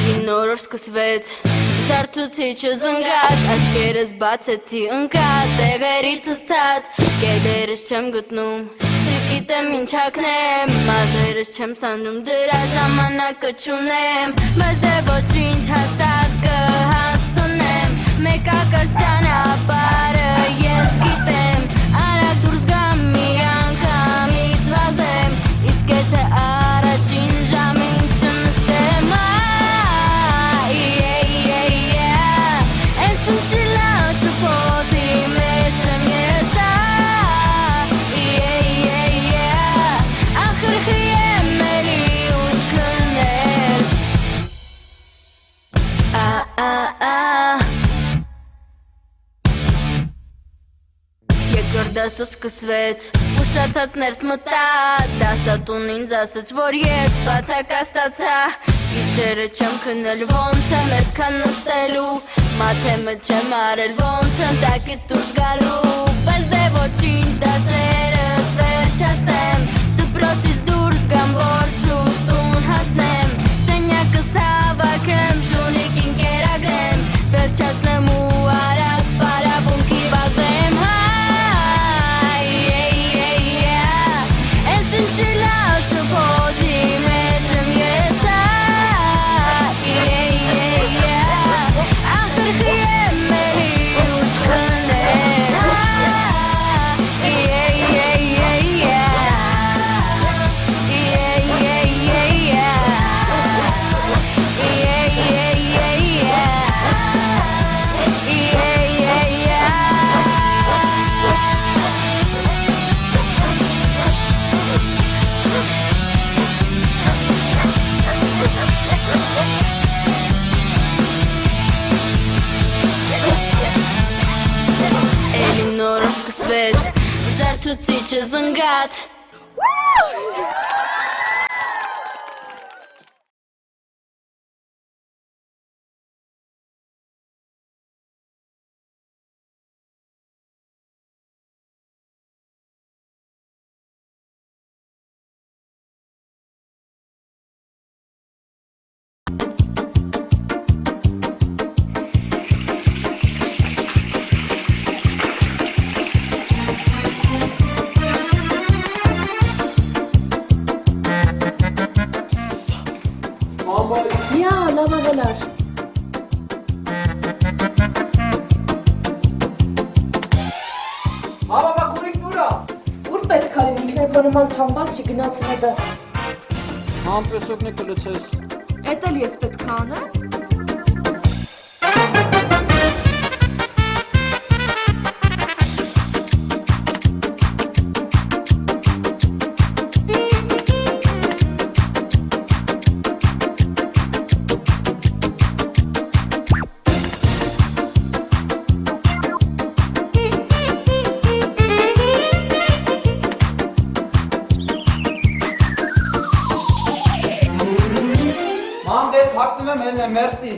Էլին նորոր սկսվեց Զարթուցիչը զնգած Աչկերս բացեցի ընկատ Տեղերից ըստած Կետերս չեմ գտնում Չգիտեմ ինչ հակնեմ Մազերս չեմ սանում Դրա ժամանակը չունեմ Բայց դե ոչինչ հաստատ կհասցնեմ Մեկակած ճանապարհը ես գիտեմ Արագ դուրս գամ մի անգամից վազեմ Իսկ եթե առաջին ժամին չնստեմ Այս ինչի լավ շփոթի մեջ եմ ես Ախր խիեմ էլի ուշ քնել Երկրորդ դասը սկսվեց Ուշացած ներս մտա Դասատուն ինձ ասեց, որ ես բացակա ստացա Գիշերը չեմ քնել, ոնց եմ այսքան նստելու Մաթեմը չեմ արել, ոնց եմ տակից դուրս գալու Բայց դե ոչինչ դասերս վերջացնեմ Դպրոցից դուրս գամ, որ շուտ տուն հասնեմ Սենյակս հավաքեմ, շունիկին կերակրեմ Վերջացնեմ ու արագ պարապունքի վազեմ Այս ինչի լավ շփոթի մեջ եմ ես Ախր խիեմ էլի ուշ քնել Էլին նորը սկսվեց Զարթուցիչը զնգած Յա, լավա հելար Աբաբա կուրիքն ուրա Ուր պետք արին ինքնեքոնման թամբար չի գնացել է դաս Ման պեսոքն է կլծես Էտ էլ ես պետք անեմ Ման դես հակտում եմ հելն է, մերսի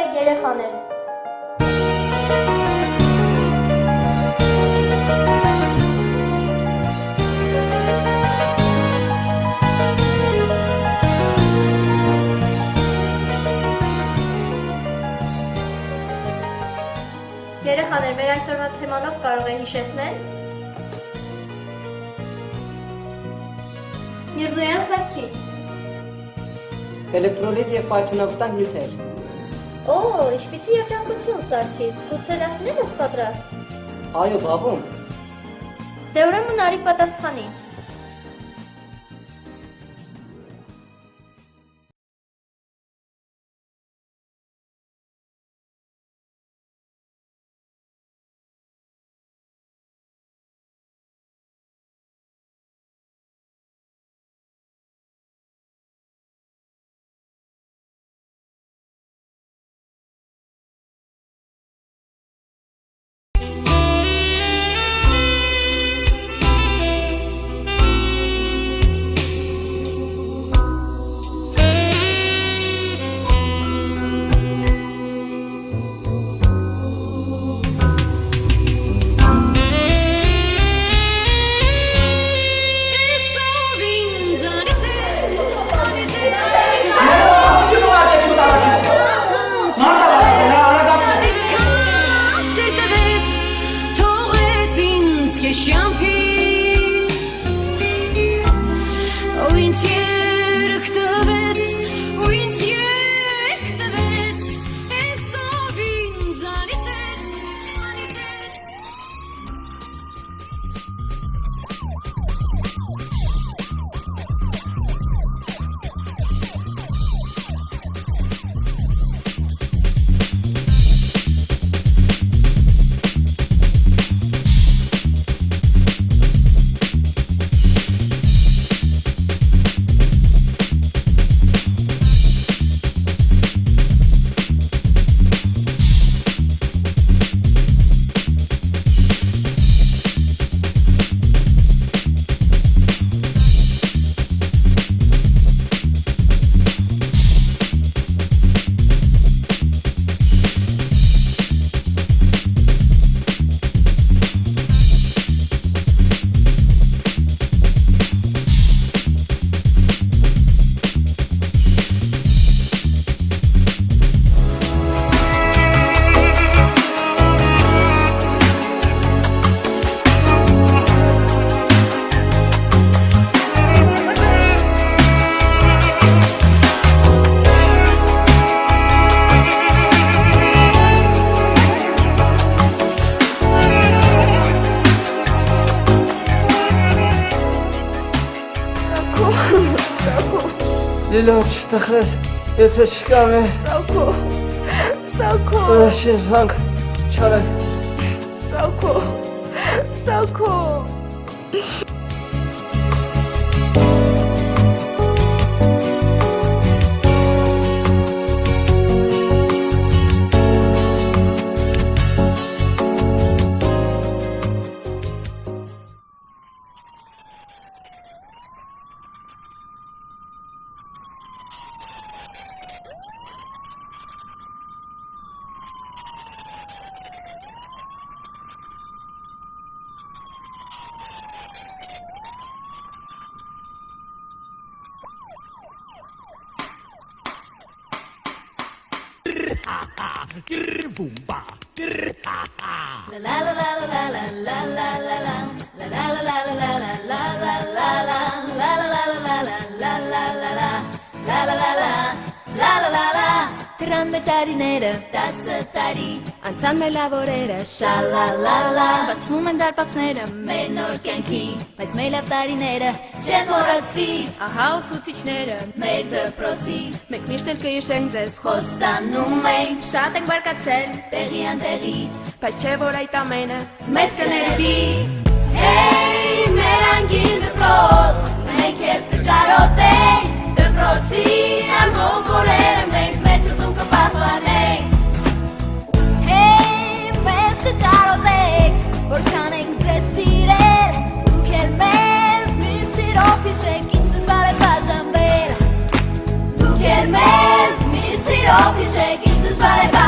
Եկեք երեխաներ։ Երեխաներ, մեր այսօրվա թեմանով կարող է հիշեցնել։ Միրզոյան Սարգիս։ Էլեկտրոլիզ եւ պայթյունավտանգ նյութեր։ Օ, ինչպիսի երջանկություն Սարգիս, դու ցելասնել ես պատրաստ։ Այո, բա ոնց։ Դե ուրեմն արի պատասխանի։ Լիլոջ տխրես, եթե չկամ է։ Սակո։ Շենզանք չարեք։ Սակո։ Տրան մեր տարիները, 10 տարի, անցան մեր լավ օրերը, շալալալա, բացվում են դարպասները, մեր նոր կյանքի, բայց մեր լավ տարիները չեն մոռացվի, ահա ուսուցիչները, մեր դպրոցի, մենք միշտ էլ կհիշենք ձեզ, խոստանում ենք, շատ ենք բարկացրել, տեղի անտեղի, բայց չէ որ այդ ամենը մեզ կներվի, Hey, մեր անգին դպրոց, մենք ես կկարոտենք, դպրոցի անհող օրերը մենք մեր սրտում կպահպանենք Hey, մեզ կկարոտենք, որքան ենք ձեզ սիրել, դուք էլ մեզ մյուս սիրով հիշեք, ինչ դժվար է բաժանվել Դուք էլ մեզ մյուս սիրով հիշեք, ինչ դժվար է բաժանվել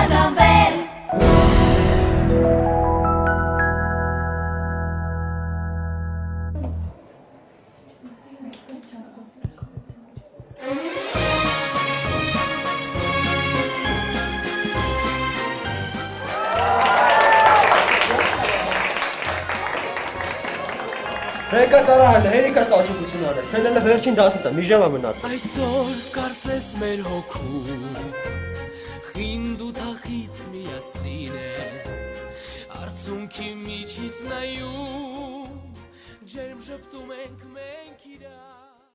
Եկա ծառահարը, հերիքա սաճուկություն արել, սելելը վերջին դասը տա, մի ժամ է մնացել։ Այսօր կարծես մեր հոգում խինդ ու թախից միասին է Արցունքի միջից նայում ջերմ շպտում ենք մենք իրար